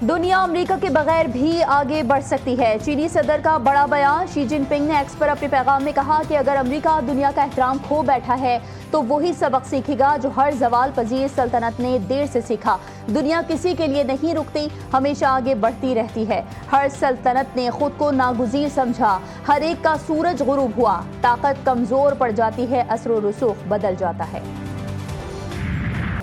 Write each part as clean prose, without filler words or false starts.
دنیا امریکہ کے بغیر بھی آگے بڑھ سکتی ہے، چینی صدر کا بڑا بیان۔ شی جن پنگ نے ایکس پر اپنے پیغام میں کہا کہ اگر امریکہ دنیا کا احترام کھو بیٹھا ہے تو وہی سبق سیکھے گا جو ہر زوال پذیر سلطنت نے دیر سے سیکھا۔ دنیا کسی کے لیے نہیں رکتی، ہمیشہ آگے بڑھتی رہتی ہے۔ ہر سلطنت نے خود کو ناگزیر سمجھا، ہر ایک کا سورج غروب ہوا، طاقت کمزور پڑ جاتی ہے، اثر و رسوخ بدل جاتا ہے۔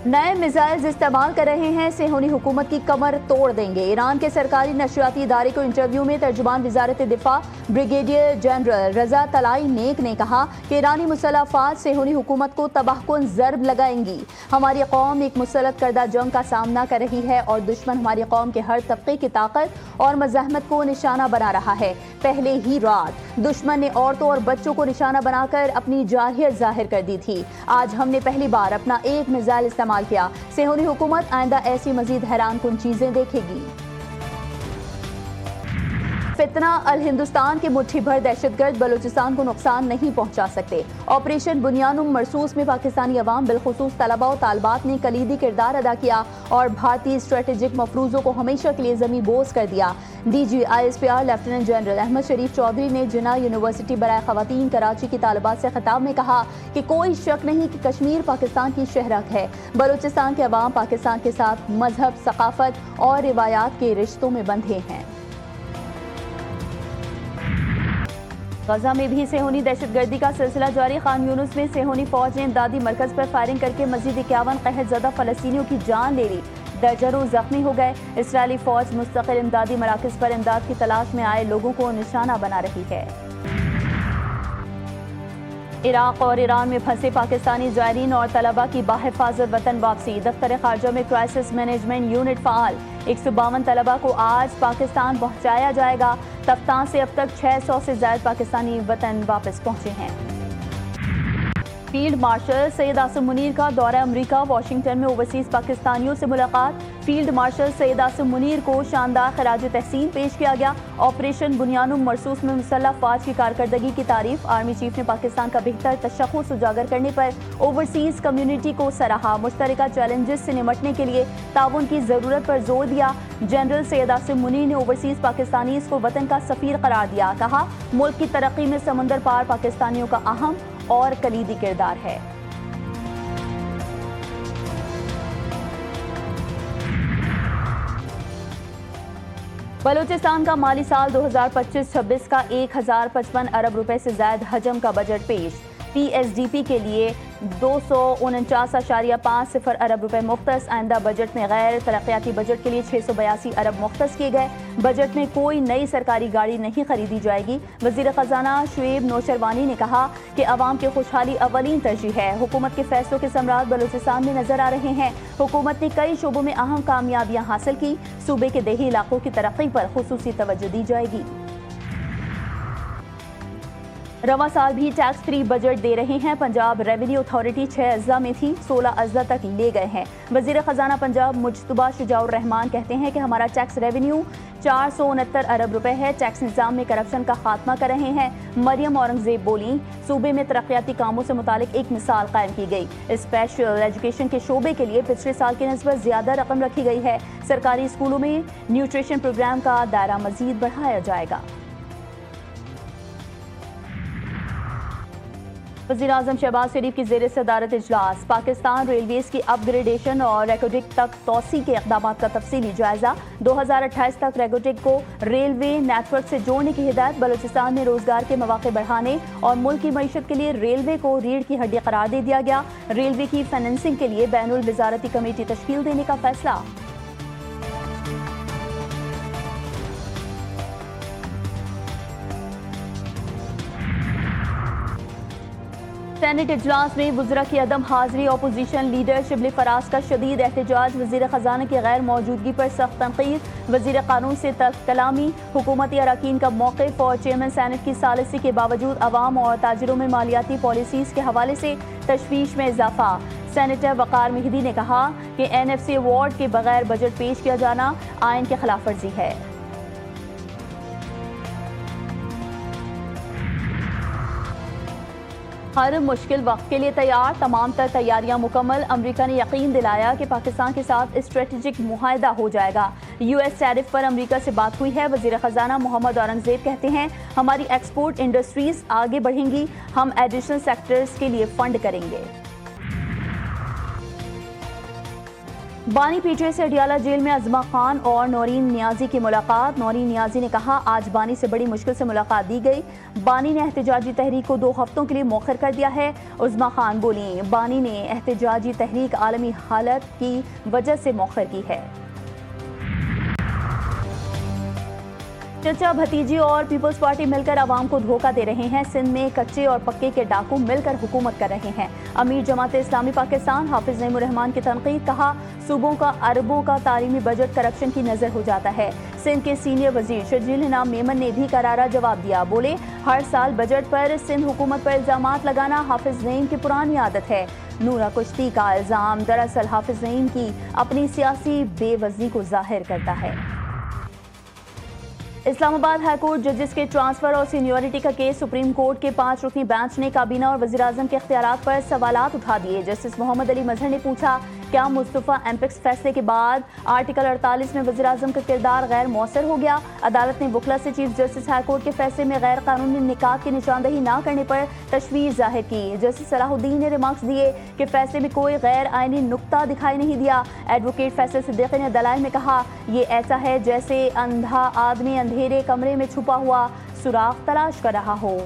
نئے میزائلز استعمال کر رہے ہیں، صہیونی حکومت کی کمر توڑ دیں گے۔ ایران کے سرکاری نشریاتی ادارے کو انٹرویو میں ترجمان وزارت دفاع بریگیڈیئر جنرل رضا طلائی نیک نے کہا کہ ایرانی مسلح افواج صہیونی حکومت کو تباہ کن ضرب لگائیں گی۔ ہماری قوم ایک مسلط کردہ جنگ کا سامنا کر رہی ہے اور دشمن ہماری قوم کے ہر طبقے کی طاقت اور مزاحمت کو نشانہ بنا رہا ہے۔ پہلے ہی رات دشمن نے عورتوں اور بچوں کو نشانہ بنا کر اپنی جارحیت ظاہر کر دی تھی۔ آج ہم نے پہلی بار اپنا ایک میزائل استعمال کیا۔ صہیونی حکومت آئندہ ایسی مزید حیران کن چیزیں دیکھے گی۔ فتنہ الہندوستان کے مٹھی بھر دہشت گرد بلوچستان کو نقصان نہیں پہنچا سکتے۔ آپریشن بنیانم مرسوس میں پاکستانی عوام بالخصوص طلباء و طالبات نے کلیدی کردار ادا کیا اور بھارتی اسٹریٹجک مفروضوں کو ہمیشہ کے لیے زمیں بوس کر دیا۔ D G I S P R lieutenant general Ahmed Sharif Chaudhry نے جناح یونیورسٹی برائے خواتین کراچی کی طالبات سے خطاب میں کہا کہ کوئی شک نہیں کہ کشمیر پاکستان کی شہرک ہے۔ بلوچستان کے عوام پاکستان کے ساتھ مذہب، ثقافت اور روایات کے رشتوں میں بندھے ہیں۔ غزہ میں بھی صہیونی دہشت گردی کا سلسلہ جاری۔ خان یونس میں صہیونی فوج نے امدادی مرکز پر فائرنگ کر کے مزید 51 قحط زدہ فلسطینیوں کی جان لے لی، درجنوں زخمی ہو گئے۔ اسرائیلی فوج مستقل امدادی مراکز پر امداد کی تلاش میں آئے لوگوں کو نشانہ بنا رہی ہے۔ عراق اور ایران میں پھنسے پاکستانی زائرین اور طلباء کی بحفاظت وطن واپسی۔ دفتر خارجہ میں کرائسس مینجمنٹ یونٹ فعال۔ 152 طلباء کو آج پاکستان پہنچایا جائے گا۔ تفتان سے اب تک 600 سے زائد پاکستانی وطن واپس پہنچے ہیں۔ فیلڈ مارشل سید عاصم منیر کا دورہ امریکہ، واشنگٹن میں اوورسیز پاکستانیوں سے ملاقات۔ فیلڈ مارشل سید عاصم منیر کو شاندار خراج تحسین پیش کیا گیا۔ آپریشن بنیانم مرسوس میں مسلح افواج کی کارکردگی کی تعریف۔ آرمی چیف نے پاکستان کا بہتر تشخص اجاگر کرنے پر اوورسیز کمیونٹی کو سراہا۔ مشترکہ چیلنجز سے نمٹنے کے لیے تعاون کی ضرورت پر زور دیا۔ جنرل سید عاصم منیر نے اوورسیز پاکستانیز کو وطن کا سفیر قرار دیا۔ کہا ملک کی ترقی میں سمندر پار پاکستانیوں کا اہم اور کلیدی کردار ہے۔ بلوچستان کا مالی سال 2025-26 کا 1055 ارب روپے سے زائد حجم کا بجٹ پیش۔ پی ایس ڈی پی کے لیے 249.50 ارب روپے مختص۔ آئندہ بجٹ میں غیر ترقیاتی بجٹ کے لیے 682 ارب مختص کیے گئے۔ بجٹ میں کوئی نئی سرکاری گاڑی نہیں خریدی جائے گی۔ وزیر خزانہ شعیب نوشروانی نے کہا کہ عوام کی خوشحالی اولین ترجیح ہے۔ حکومت کے فیصلوں کے ثمرات بلوچستان میں نظر آ رہے ہیں۔ حکومت نے کئی شعبوں میں اہم کامیابیاں حاصل کی۔ صوبے کے دیہی علاقوں کی ترقی پر خصوصی توجہ دی جائے گی۔ رواں سال بھی ٹیکس فری بجٹ دے رہے ہیں۔ پنجاب ریونیو اتھارٹی 6 اضلاع میں تھی، 16 اضلاع تک لے گئے ہیں۔ وزیر خزانہ پنجاب مجتبیٰ شجاع الرحمان کہتے ہیں کہ ہمارا ٹیکس ریونیو 469 ارب روپے ہے۔ ٹیکس نظام میں کرپشن کا خاتمہ کر رہے ہیں۔ مریم اورنگزیب بولیں، صوبے میں ترقیاتی کاموں سے متعلق ایک مثال قائم کی گئی۔ اسپیشل ایجوکیشن کے شعبے کے لیے پچھلے سال کی نسبت زیادہ رقم رکھی گئی ہے۔ سرکاری اسکولوں میں نیوٹریشن پروگرام کا دائرہ مزید بڑھایا جائے گا۔ وزیراعظم شہباز شریف کی زیر صدارت اجلاس۔ پاکستان ریلویز کی اپ گریڈیشن اور ریکوٹک تک توسیع کے اقدامات کا تفصیلی جائزہ۔ 2028 تک ریکوٹک کو ریلوے نیٹ ورک سے جوڑنے کی ہدایت۔ بلوچستان میں روزگار کے مواقع بڑھانے اور ملک کی معیشت کے لیے ریلوے کو ریڑھ کی ہڈی قرار دے دیا گیا۔ ریلوے کی فائننسنگ کے لیے بین الوزارتی کمیٹی تشکیل دینے کا فیصلہ۔ سینٹ اجلاس میں وزراء کی عدم حاضری، اپوزیشن لیڈر شبلی فراز کا شدید احتجاج۔ وزیر خزانہ کی غیر موجودگی پر سخت تنقید۔ وزیر قانون سے تلخ کلامی۔ حکومتی اراکین کا موقف اور چیئرمین سینٹ کی ثالثی کے باوجود عوام اور تاجروں میں مالیاتی پالیسیز کے حوالے سے تشویش میں اضافہ۔ سینیٹر وقار مہدی نے کہا کہ این ایف سی ایوارڈ کے بغیر بجٹ پیش کیا جانا آئین کی خلاف ورزی ہے۔ ہر مشکل وقت کے لیے تیار، تمام تر تیاریاں مکمل۔ امریکہ نے یقین دلایا کہ پاکستان کے ساتھ اسٹریٹجک معاہدہ ہو جائے گا۔ یو ایس ٹیرف پر امریکہ سے بات ہوئی ہے۔ وزیر خزانہ محمد اورنگزیب کہتے ہیں ہماری ایکسپورٹ انڈسٹریز آگے بڑھیں گی، ہم ایڈیشنل سیکٹرز کے لیے فنڈ کریں گے۔ بانی پی ٹی اے سے اڈیالہ جیل میں عظمیٰ خان اور نورین نیازی کی ملاقات۔ نورین نیازی نے کہا آج بانی سے بڑی مشکل سے ملاقات دی گئی۔ بانی نے احتجاجی تحریک کو 2 ہفتوں کے لیے مؤخر کر دیا ہے۔ عظمیٰ خان بولیں بانی نے احتجاجی تحریک عالمی حالت کی وجہ سے مؤخر کی ہے۔ چچا بھتیجی اور پیپلز پارٹی مل کر عوام کو دھوکہ دے رہے ہیں۔ سندھ میں کچے اور پکے کے ڈاکو مل کر حکومت کر رہے ہیں۔ امیر جماعت اسلامی پاکستان حافظ نعیم الرحمان کی تنقید، کہا صوبوں کا اربوں کا تعلیمی بجٹ کرپشن کی نظر ہو جاتا ہے۔ سندھ کے سینئر وزیر شرجیل انعام میمن نے بھی کرارا جواب دیا، بولے ہر سال بجٹ پر سندھ حکومت پر الزامات لگانا حافظ نعیم کی پرانی عادت ہے۔ نورہ کشتی کا الزام دراصل حافظ نعیم کی اپنی سیاسی بے وزنی کو ظاہر کرتا ہے۔ اسلام آباد ہائی کورٹ ججز کے ٹرانسفر اور سینیورٹی کا کیس سپریم کورٹ کے 5 رکنی بینچ نے کابینہ اور وزیراعظم کے اختیارات پر سوالات اٹھا دیے۔ جسٹس محمد علی مظہر نے پوچھا کیا مصطفیٰ ایمپیکس فیصلے کے بعد آرٹیکل 48 میں وزیراعظم کا کردار غیر مؤثر ہو گیا؟ عدالت نے وکلا سے چیف جسٹس ہائی کورٹ کے فیصلے میں غیر قانونی نکات کی نشاندہی نہ کرنے پر تشویش ظاہر کی۔ جسٹس صلاح الدین نے ریمارکس دیے کہ فیصلے میں کوئی غیر آئینی نقطہ دکھائی نہیں دیا۔ ایڈوکیٹ فیصل صدیقی نے دلائل میں کہا یہ ایسا ہے جیسے اندھا آدمی اندھیرے کمرے میں چھپا ہوا سوراخ تلاش کر رہا ہو۔